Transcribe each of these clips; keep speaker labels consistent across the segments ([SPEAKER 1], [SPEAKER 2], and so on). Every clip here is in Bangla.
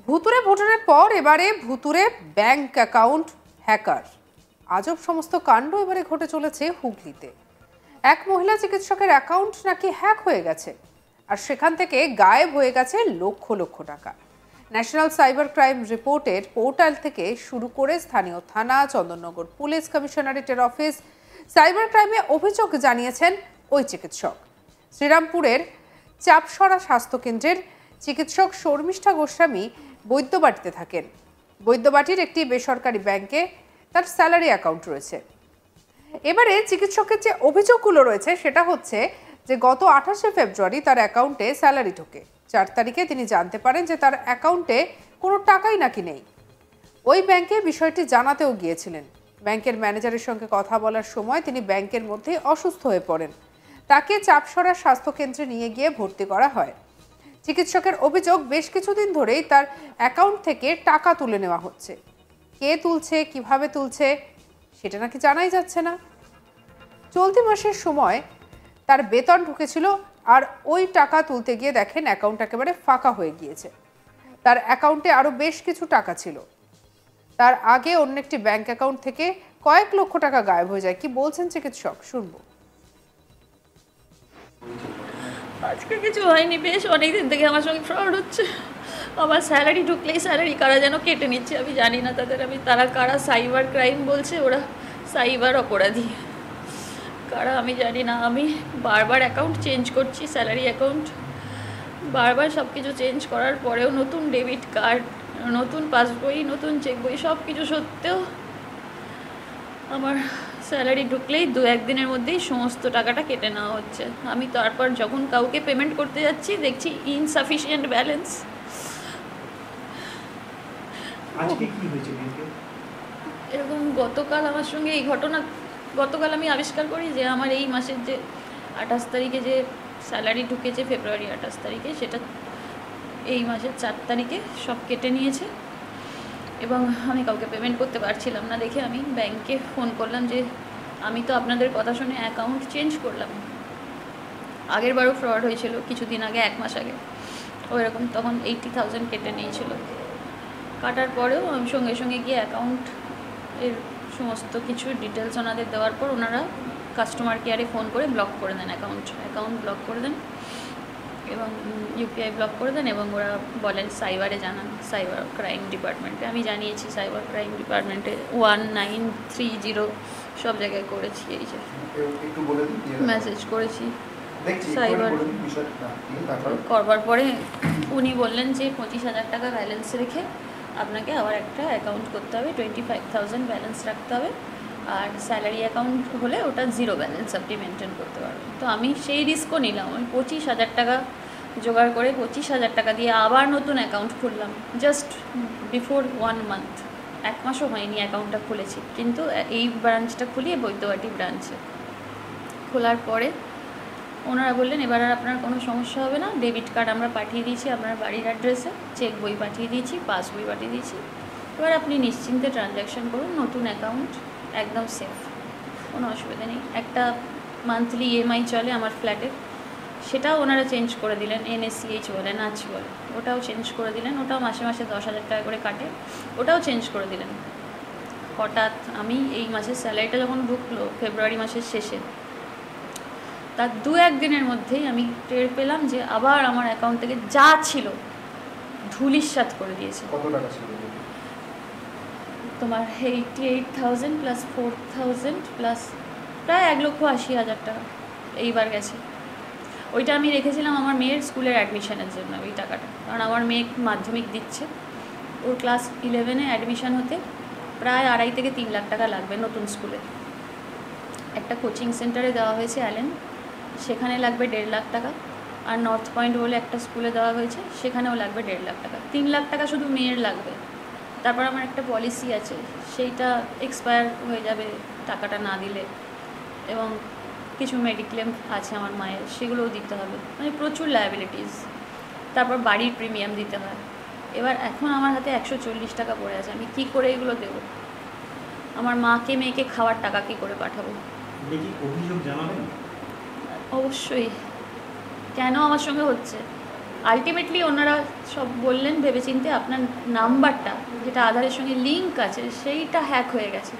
[SPEAKER 1] ভুতুড়ে ভোটারের পর এবারে ভুতুড়ে ব্যাংক অ্যাকাউন্ট হ্যাকার। আজব সমস্ত কাণ্ড এবারে ঘটে চলেছে হুগলিতে। এক মহিলা চিকিৎসকের অ্যাকাউন্ট নাকি হ্যাক হয়ে গেছে, আর সেখান থেকে গায়েব হয়ে গেছে লক্ষ লক্ষ টাকা। ন্যাশনাল সাইবার ক্রাইম রিপোর্টের পোর্টাল থেকে শুরু করে স্থানীয় থানা, চন্দননগর পুলিশ কমিশনারেটের অফিস, সাইবার ক্রাইমে অভিযোগ জানিয়েছেন ওই চিকিৎসক। শ্রীরামপুরের চাপসরা স্বাস্থ্যকেন্দ্রের চিকিৎসক শর্মিষ্ঠা গোস্বামী বৈদ্যবাটিতে থাকেন। বৈদ্যবাটির একটি বেসরকারি ব্যাংকে তার স্যালারি অ্যাকাউন্ট রয়েছে। এবারে চিকিৎসকের যে অভিযোগগুলো রয়েছে সেটা হচ্ছে যে গত 28শে ফেব্রুয়ারি তার অ্যাকাউন্টে স্যালারি ঢোকে। 4 তারিখে তিনি জানতে পারেন যে তার অ্যাকাউন্টে কোনো টাকাই নাকি নেই। ওই ব্যাংকে বিষয়টি জানাতেও গিয়েছিলেন। ব্যাংকের ম্যানেজারের সঙ্গে কথা বলার সময় তিনি ব্যাংকের মধ্যেই অসুস্থ হয়ে পড়েন। তাকে চাপসরা স্বাস্থ্যকেন্দ্রে নিয়ে গিয়ে ভর্তি করা হয়। চিকিৎসকের অভিযোগ, বেশ কিছুদিন ধরেই তার অ্যাকাউন্ট থেকে টাকা তুলে নেওয়া হচ্ছে। কে তুলছে, কিভাবে তুলছে সেটা নাকি জানাই যাচ্ছে না। চলতি মাসের সময় তার বেতন ঢুকেছিল, আর ওই টাকা তুলতে গিয়ে দেখেন অ্যাকাউন্ট একেবারে ফাঁকা হয়ে গিয়েছে। তার অ্যাকাউন্টে আরও বেশ কিছু টাকা ছিল। তার আগে অন্য একটি ব্যাংক অ্যাকাউন্ট থেকে কয়েক লক্ষ টাকা গায়েব হয়ে যায়। কি বলছেন চিকিৎসক, শুনবো।
[SPEAKER 2] আজকে কিছু হয়নি, বেশ অনেকদিন থেকে আমার সঙ্গে ফ্রড হচ্ছে। আমার স্যালারি ঢুকলেই স্যালারি কারা যেন কেটে নিচ্ছে, আমি জানি না তারা কারা। সাইবার ক্রাইম বলছে, ওরা সাইবার অপরাধী কারা আমি জানি না। আমি বারবার অ্যাকাউন্ট চেঞ্জ করছি, স্যালারি অ্যাকাউন্ট বারবার সব কিছু চেঞ্জ করার পরেও নতুন ডেবিট কার্ড, নতুন পাসবই, নতুন চেক বই, সব কিছু সত্ত্বেও আমার স্যালারি ঢুকলেই 2-1 দিনের মধ্যেই সমস্ত টাকাটা কেটে নেওয়া হচ্ছে। আমি তারপর যখন কাউকে পেমেন্ট করতে যাচ্ছি দেখছি ইনসাফিসিয়েন্ট ব্যালেন্স। এরকম গতকাল আমার সঙ্গে এই ঘটনা, গতকাল আমি আবিষ্কার করি যে আমার এই মাসের যে 28 তারিখে যে স্যালারি ঢুকেছে, ফেব্রুয়ারি 28 তারিখে, সেটা এই মাসের 4 তারিখে সব কেটে নিয়েছে। এবং আমি কাউকে পেমেন্ট করতে পারছিলাম না দেখে আমি ব্যাংকে ফোন করলাম যে আমি তো আপনাদের কথা শুনে অ্যাকাউন্ট চেঞ্জ করলাম। আগের বারও ফ্রড হয়েছিল কিছুদিন আগে, 1 মাস আগে, ওইরকম তখন 80,000 কেটে নিয়েছিল। কাটার পরেও আমি সঙ্গে সঙ্গে গিয়ে অ্যাকাউন্ট এর সমস্ত কিছু ডিটেলস ওনাদের দেওয়ার পর ওনারা কাস্টমার কেয়ারে ফোন করে ব্লক করে দেন, অ্যাকাউন্ট ব্লক করে দেন এবং ইউপিআই ব্লক করে দেন। এবং ওরা বলেন সাইবারে জানান, সাইবার ক্রাইম ডিপার্টমেন্টে। আমি জানিয়েছি সাইবার ক্রাইম ডিপার্টমেন্টে 1930 সব জায়গায় করেছি, এই যে মেসেজ করেছি সাইবার। করবার পরে উনি বললেন যে 25,000 টাকা ব্যালেন্স রেখে আপনাকে আবার একটা অ্যাকাউন্ট করতে হবে, 25,000 ব্যালেন্স রাখতে হবে। আর স্যালারি অ্যাকাউন্ট হলে ওটা 0 ব্যালেন্স আপনি মেনটেন করতে পারবেন। তো আমি সেই রিস্কও নিলাম। আমি 25,000 টাকা জোগাড় করে 25,000 টাকা দিয়ে আবার নতুন অ্যাকাউন্ট খুললাম, জাস্ট বিফোর 1 মান্থ। 1 মাসও হয়নি অ্যাকাউন্টটা খুলেছি, কিন্তু এই ব্রাঞ্চটা খুলিয়ে বৈদ্যবাটি ব্রাঞ্চে খোলার পরে ওনারা বললেন এবার আর আপনার কোনো সমস্যা হবে না, ডেবিট কার্ড আমরা পাঠিয়ে দিয়েছি আপনার বাড়ির অ্যাড্রেসে, চেক বই পাঠিয়ে দিয়েছি, পাসবই পাঠিয়ে দিয়েছি, এবার আপনি নিশ্চিন্তে ট্রানজ্যাকশন করুন, নতুন অ্যাকাউন্ট একদম সেফ, কোনো অসুবিধা নেই। একটা মান্থলি ইএমআই চলে আমার ফ্ল্যাটের, সেটাও ওনারা চেঞ্জ করে দিলেন, NSCH বলে, নাচ বলে, ওটাও চেঞ্জ করে দিলেন। ওটাও মাসে মাসে 10,000 টাকা করে কাটে, ওটাও চেঞ্জ করে দিলেন। হঠাৎ আমি এই মাসের স্যালারিটা যখন ঢুকলো ফেব্রুয়ারি মাসের শেষে, তার 2-1 দিনের মধ্যেই আমি টের পেলাম যে আবার আমার অ্যাকাউন্ট থেকে যা ছিল ধুলিস্যাৎ করে দিয়েছে।
[SPEAKER 3] কত টাকা ছিল
[SPEAKER 2] তোমার 88,000 প্লাস 4,000 প্লাস প্রায় 1,80,000 টাকা এইবার গেছে। ওইটা আমি রেখেছিলাম আমার মেয়ের স্কুলের অ্যাডমিশনের জন্য, ওই টাকাটা, কারণ আমার মেয়ে মাধ্যমিক দিচ্ছে, ওর ক্লাস 11-এ অ্যাডমিশন হতে প্রায় 2.5 থেকে 3 লাখ টাকা লাগবে নতুন স্কুলে। একটা কোচিং সেন্টারে দেওয়া হয়েছে অ্যালেন, সেখানে লাগবে 1.5 লাখ টাকা। আর নর্থ পয়েন্ট বলে একটা স্কুলে দেওয়া হয়েছে, সেখানেও লাগবে 1.5 লাখ টাকা। 3 লাখ টাকা শুধু মেয়ের লাগবে। তারপর আমার একটা পলিসি আছে, সেইটা এক্সপায়ার হয়ে যাবে টাকাটা না দিলে, এবং কিছু মেডিক্লেম আছে আমার মায়ের, সেগুলোও দিতে হবে, মানে প্রচুর লায়াবিলিটিস। তারপর বাড়ির প্রিমিয়াম দিতে হয়। এবার এখন আমার হাতে 140 টাকা পড়ে আছে, আমি কী করে এগুলো দেবো? আমার মাকে মেয়েকে খাওয়ার টাকা কী করে পাঠাবো?
[SPEAKER 3] অভিযোগ জানাবেন?
[SPEAKER 2] অবশ্যই। কেন আমার সঙ্গে হচ্ছে? আলটিমেটলি ওনারা সব বললেন ভেবেচিন্তে আপনার নাম্বারটা যেটা আধারের সঙ্গে লিঙ্ক আছে সেইটা হ্যাক হয়ে গেছে।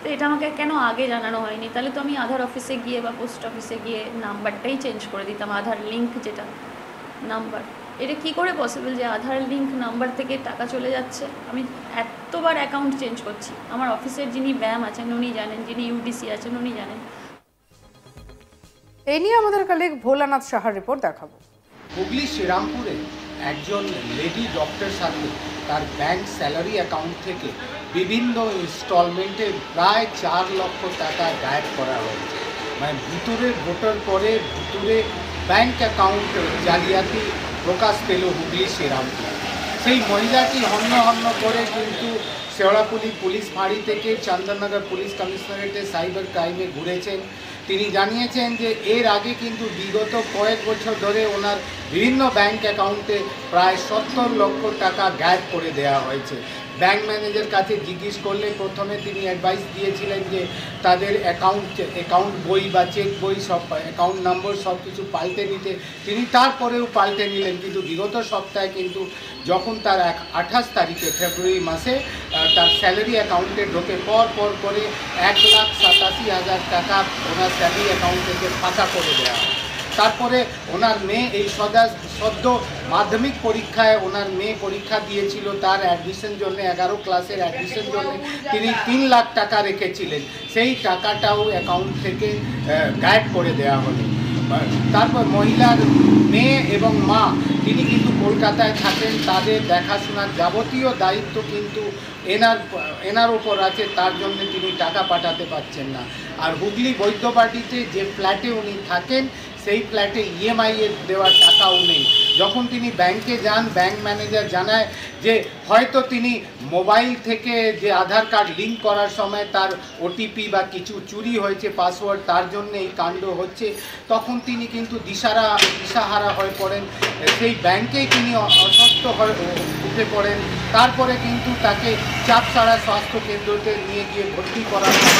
[SPEAKER 2] তো এটা আমাকে কেন আগে জানানো হয়নি? তাহলে তো আমি আধার অফিসে গিয়ে বা পোস্ট অফিসে গিয়ে নাম্বারটাই চেঞ্জ করে দিতাম, আধার লিঙ্ক যেটা নাম্বার। এটা কি করে পসিবল যে আধার লিঙ্ক নাম্বার থেকে টাকা চলে যাচ্ছে? আমি এতবার অ্যাকাউন্ট চেঞ্জ করছি, আমার অফিসের যিনি ব্যাম আছেন উনি জানেন, যিনি ইউডিসি আছেন উনি জানেন।
[SPEAKER 1] এই নিয়ে আমাদের কালিগ ভোলানাথ সাহার রিপোর্ট দেখাবো।
[SPEAKER 3] হুগলি শ্রীরামপুরে একজন লেডি ডক্টর সাথে তার ব্যাংক স্যালারি অ্যাকাউন্ট থেকে বিভিন্ন ইনস্টলমেন্টে প্রায় 4 লক্ষ টাকা গায়েব করা হয়েছে। মানে ভিতরে ভোটার পরে ভিতরে ব্যাংক অ্যাকাউন্ট জালিয়াতি প্রকাশ পেল হুগলি শ্রীরামপুরে। সেই মহিলাটি হন্য হন্য করে কিন্তু শেওড়াপুলি পুলিশ ফাঁড়ি থেকে চন্দননগর পুলিশ কমিশনারেটে সাইবার ক্রাইমে ঘুরেছেন। তিনি জানিয়েছেন যে এর আগে কিন্তু বিগত কয়েক বছর ধরে ওনার বিভিন্ন ব্যাংক অ্যাকাউন্টে প্রায় 70 লক্ষ টাকা গায়েব করে দেওয়া হয়েছে। ব্যাংক ম্যানেজার কাছে জিজ্ঞেস করলে প্রথমে তিনি অ্যাডভাইস দিয়েছিলেন যে তাদের অ্যাকাউন্ট বই বা চেক বই সব অ্যাকাউন্ট নম্বর সব কিছু পাল্টে নিতে। তিনি তারপরেও পাল্টে নিলেন, কিন্তু বিগত সপ্তাহে কিন্তু যখন তার 28 তারিখে ফেব্রুয়ারি মাসে তার স্যালারি অ্যাকাউন্টে ঢোকে পর করে 1,87,000 টাকা ওনার স্যালারি অ্যাকাউন্ট থেকে ফাঁকা করে দেওয়া হয়। তারপরে ওনার মেয়ে এই সদ্য মাধ্যমিক পরীক্ষায় ওনার মেয়ে পরীক্ষা দিয়েছিল, তার অ্যাডমিশন জন্য 11 ক্লাসের অ্যাডমিশন জন্য তিনি 3 লাখ টাকা রেখেছিলেন, সেই টাকাটাও অ্যাকাউন্ট থেকে গায়েব করে দেওয়া হলো। তারপর মহিলার মেয়ে এবং মা তিনি কিন্তু কলকাতায় থাকেন, তাদের দেখাশোনার যাবতীয় দায়িত্ব কিন্তু এনার ওপর আছে, তার জন্য তিনি টাকা পাঠাতে পারছেন না। আর হুগলি বৈদ্যবাটিতে যে ফ্ল্যাটে উনি থাকেন সেই ফ্ল্যাটে ইএমআই এর দেওয়ার টাকাও নেই। যখন তিনি ব্যাংকে যান, ব্যাংক ম্যানেজার জানায় যে হয়তো তিনি মোবাইল থেকে যে আধার কার্ড লিঙ্ক করার সময় তার ওটিপি বা কিছু চুরি হয়েছে পাসওয়ার্ড, তার জন্য এই কাণ্ড হচ্ছে। তখন তিনি কিন্তু দিশাহারা হয়ে পড়েন, সেই ব্যাংকেই তিনি অসুস্থ হয়ে উঠে পড়েন। তারপরে কিন্তু তাকে চাপসাড়া স্বাস্থ্য কেন্দ্রতে নিয়ে গিয়ে ভর্তি করা হয়।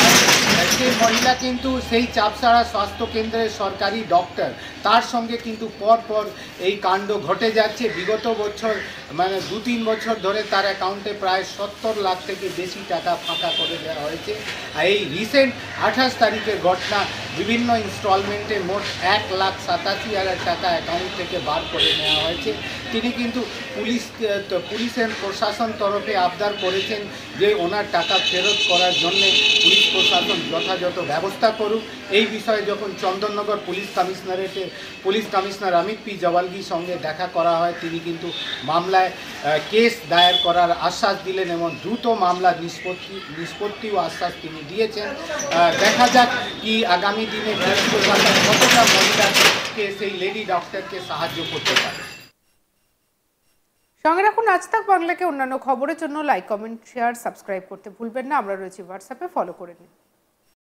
[SPEAKER 3] সেই মহিলা কিন্তু সেই চাপসাড়া স্বাস্থ্য কেন্দ্রের সরকারি ডক্টর, তার সঙ্গে কিন্তু পর এই কাণ্ড ঘটে যাচ্ছে। বিগত বছর মানে 2-3 বছর ধরে তার অ্যাকাউন্টে প্রায় 70 লাখ থেকে বেশি টাকা ফাঁকা করে দেওয়া হয়েছে। আর এই রিসেন্ট 28 তারিখের ঘটনা, বিভিন্ন ইনস্টলমেন্টে মোট 1,87,000 টাকা অ্যাকাউন্ট থেকে বার করে নেওয়া হয়েছে। তিনি কিন্তু পুলিশের প্রশাসন তরফে আবদার করেছেন যে ওনার টাকা ফেরত করার জন্য পুলিশ প্রশাসন যথাযথ ব্যবস্থা করুক। এই বিষয়ে যখন Chandannagar police commissioner Amit P জওয়ালগির সঙ্গে দেখা করা হয়, তিনি কিন্তু মামলায় কেস দায়ের করার আশ্বাস দিলেন এবং দ্রুত মামলার নিষ্পত্তিও আশ্বাস তিনি দিয়েছেন। দেখা যাক কি আগামী দিনে পুলিশ প্রশাসন কতটা মহিলাকে সেই লেডি ডক্টরকে সাহায্য করতে পারে।
[SPEAKER 1] সঙ্গে রাখুন আজ তাক বাংলাকে। অন্যান্য খবরের জন্য লাইক, কমেন্ট, শেয়ার, সাবস্ক্রাইব করতে ভুলবেন না। আমরা রয়েছি হোয়াটসঅ্যাপে, ফলো করে নিন।